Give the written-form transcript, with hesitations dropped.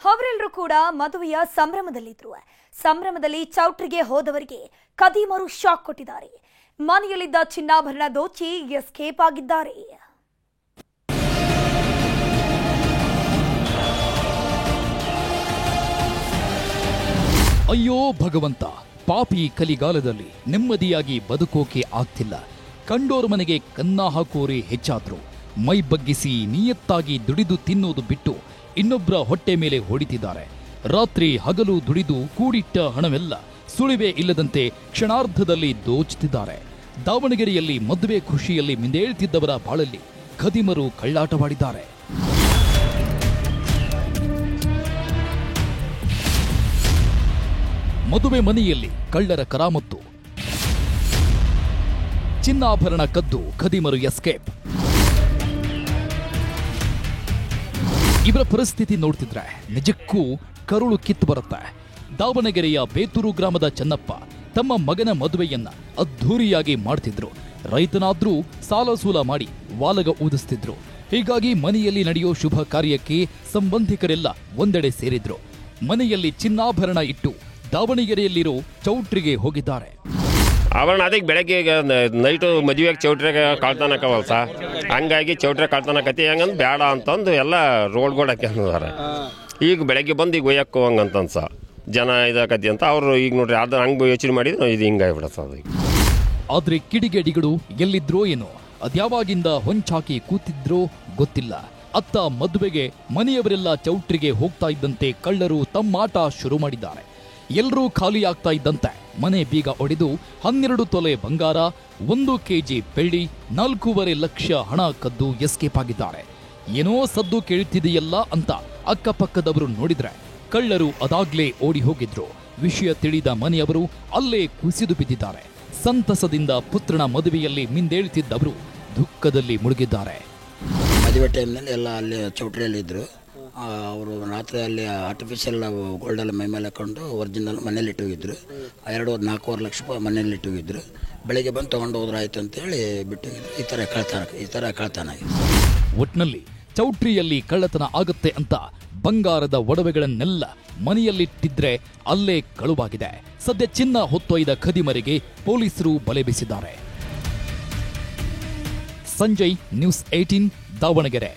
ಅವರೆಲ್ಲರೂ ಕೂಡ ಮದುವೆಯ ಸಂಭ್ರಮದಲ್ಲಿದ್ರು. ಸಂಭ್ರಮದಲ್ಲಿ ಚೌಟ್ರಿಗೆ ಹೋದವರಿಗೆ ಕದೀಮರು ಶಾಕ್ ಕೊಟ್ಟಿದ್ದಾರೆ. ಮನೆಯಲ್ಲಿದ್ದ ಚಿನ್ನಾಭರಣ ದೋಚಿ ಎಸ್ಕೇಪ್ ಆಗಿದ್ದಾರೆ. ಅಯ್ಯೋ ಭಗವಂತ, ಪಾಪಿ ಕಲಿಗಾಲದಲ್ಲಿ ನೆಮ್ಮದಿಯಾಗಿ ಬದುಕೋಕೆ ಆಗ್ತಿಲ್ಲ. ಕಂಡೋರ ಮನೆಗೆ ಕನ್ನ ಹಾಕೋರೆ ಹೆಚ್ಚಾದ್ರು. ಮೈ ಬಗ್ಗಿಸಿ ನಿಯತ್ತಾಗಿ ದುಡಿದು ತಿನ್ನೋದು ಬಿಟ್ಟು ಇನ್ನೊಬ್ಬರ ಹೊಟ್ಟೆ ಮೇಲೆ ಹೊಡಿತಿದ್ದಾರೆ. ರಾತ್ರಿ ಹಗಲು ದುಡಿದು ಕೂಡಿಟ್ಟ ಹಣವೆಲ್ಲ ಸುಳಿವೆ ಇಲ್ಲದಂತೆ ಕ್ಷಣಾರ್ಧದಲ್ಲಿ ದೋಚುತ್ತಿದ್ದಾರೆ. ದಾವಣಗೆರೆಯಲ್ಲಿ ಮದುವೆ ಖುಷಿಯಲ್ಲಿ ಮಿಂದೇಳ್ತಿದ್ದವರ ಬಾಳಲ್ಲಿ ಖದೀಮರು ಕಳ್ಳಾಟವಾಡಿದ್ದಾರೆ. ಮದುವೆ ಮನೆಯಲ್ಲಿ ಕಳ್ಳರ ಕರಾಮತ್ತು. ಚಿನ್ನಾಭರಣ ಕದ್ದು ಖದೀಮರು ಎಸ್ಕೇಪ್. ಇವರ ಪರಿಸ್ಥಿತಿ ನೋಡ್ತಿದ್ರೆ ನಿಜಕ್ಕೂ ಕರುಳು ಕಿತ್ತು ಬರುತ್ತೆ. ದಾವಣಗೆರೆಯ ಬೇತೂರು ಗ್ರಾಮದ ಚನ್ನಪ್ಪ ತಮ್ಮ ಮಗನ ಮದುವೆಯನ್ನ ಅದ್ಧೂರಿಯಾಗಿ ಮಾಡ್ತಿದ್ರು. ರೈತನಾದ್ರೂ ಸಾಲ ಸೂಲ ಮಾಡಿ ವಾಲಗ ಊದಿಸ್ತಿದ್ರು. ಹೀಗಾಗಿ ಮನೆಯಲ್ಲಿ ನಡೆಯೋ ಶುಭ ಕಾರ್ಯಕ್ಕೆ ಸಂಬಂಧಿಕರೆಲ್ಲ ಒಂದೆಡೆ ಸೇರಿದ್ರು. ಮನೆಯಲ್ಲಿ ಚಿನ್ನಾಭರಣ ಇಟ್ಟು ದಾವಣಗೆರೆಯಲ್ಲಿರೋ ಚೌಟ್ರಿಗೆ ಹೋಗಿದ್ದಾರೆ. ಆಭರಣ ಅದಕ್ಕೆ ಬೆಳಗ್ಗೆ ನೈಟು ಮದುವೆಗೆ ಚೌಟ್ರಿಗೆ ಕಳ್ತನಕವಲ್ಲ ಸ, ಹಂಗಾಗಿ ಚೌಟ್ರೆ ಕಳ್ತನಕತಿ ಹೆಂಗಂದು ಬೇಡ ಅಂತಂದು ಎಲ್ಲ ರೋಡ್ಗಳು ಹಾಕ್ಯಂದಾರೆ. ಈಗ ಬೆಳಗ್ಗೆ ಬಂದು ಈಗ ಒಯ್ಯಕ್ಕೋ ಹಂಗಂತಂದು ಸ ಜನ ಇದಾಕತಿ ಅಂತ ಅವರು ಈಗ ನೋಡ್ರಿ ಅದು ಹಂಗೆ ಯೋಚನೆ ಮಾಡಿದ್ರೆ ಇದು ಹಿಂಗಾಗ್ಬಿಡತ್ತ. ಅದು ಆದ್ರೆ ಕಿಡಿಗೇಡಿಗಳು ಎಲ್ಲಿದ್ರೋ ಏನೋ, ಅದ್ಯಾವಾಗಿಂದ ಹೊಂಚಾಕಿ ಕೂತಿದ್ರೋ ಗೊತ್ತಿಲ್ಲ. ಅತ್ತ ಮದುವೆಗೆ ಮನೆಯವರೆಲ್ಲ ಚೌಟ್ರಿಗೆ ಹೋಗ್ತಾ ಇದ್ದಂತೆ ಕಳ್ಳರು ತಮ್ಮಾಟ ಶುರು ಮಾಡಿದ್ದಾರೆ. ಎಲ್ಲರೂ ಖಾಲಿ ಆಗ್ತಾ ಇದ್ದಂತೆ ಮನೆ ಬೀಗ ಒಡೆದು 12 ತೊಲೆ ಬಂಗಾರ, 1 ಕೆಜಿ ಬೆಳ್ಳಿ, 4.5 ಲಕ್ಷ ಹಣ ಕದ್ದು ಎಸ್ಕೇಪ್ ಆಗಿದ್ದಾರೆ. ಏನೋ ಸದ್ದು ಕೇಳ್ತಿದೆಯಲ್ಲ ಅಂತ ಅಕ್ಕಪಕ್ಕದವರು ನೋಡಿದ್ರೆ ಕಳ್ಳರು ಅದಾಗ್ಲೇ ಓಡಿ ಹೋಗಿದ್ರು. ವಿಷಯ ತಿಳಿದ ಮನೆಯವರು ಅಲ್ಲೇ ಕುಸಿದು ಬಿದ್ದಿದ್ದಾರೆ. ಸಂತಸದಿಂದ ಪುತ್ರನ ಮದುವೆಯಲ್ಲಿ ಮಿಂದೇಳ್ತಿದ್ದವರು ದುಃಖದಲ್ಲಿ ಮುಳುಗಿದ್ದಾರೆ. ಮದುವೆ ಟೈಮ್ನಲ್ಲಿ ಎಲ್ಲ ಅಲ್ಲಿ ಚೌಟ್ರಿಯಲ್ಲಿದ್ದರು. ಅವರು ರಾತ್ರಿ ಅಲ್ಲಿ ಆರ್ಟಿಫಿಷಿಯಲ್ ಗೋಲ್ಡೆಲ್ಲ ಮೈ ಮೇಲೆ ಹಾಕೊಂಡು ಒರಿಜಿನಲ್ ಮನೇಲಿ ಇಟ್ಟೋಗಿದ್ರು. 4.25 ಲಕ್ಷ ರೂಪಾಯಿ ಮನೇಲಿ ಇಟ್ಟೋಗಿದ್ರು. ಬೆಳಿಗ್ಗೆ ಬಂದು ತೊಗೊಂಡು ಹೋದ್ರೆ ಆಯ್ತು ಅಂತೇಳಿ ಬಿಟ್ಟೋಗಿದ್ರು. ಈ ಥರ ಕಳ್ತನ ಆಗಿದೆ. ಒಟ್ನಲ್ಲಿ ಚೌಟ್ರಿಯಲ್ಲಿ ಕಳ್ಳತನ ಆಗುತ್ತೆ ಅಂತ ಬಂಗಾರದ ಒಡವೆಗಳನ್ನೆಲ್ಲ ಮನೆಯಲ್ಲಿಟ್ಟಿದ್ರೆ ಅಲ್ಲೇ ಕಳುವಾಗಿದೆ. ಸದ್ಯ ಚಿನ್ನ ಹೊತ್ತೊಯ್ದ ಖದೀಮರಿಗೆ ಪೊಲೀಸರು ಬಲೆ ಬೀಸಿದ್ದಾರೆ. ಸಂಜಯ್, ನ್ಯೂಸ್ 18, ದಾವಣಗೆರೆ.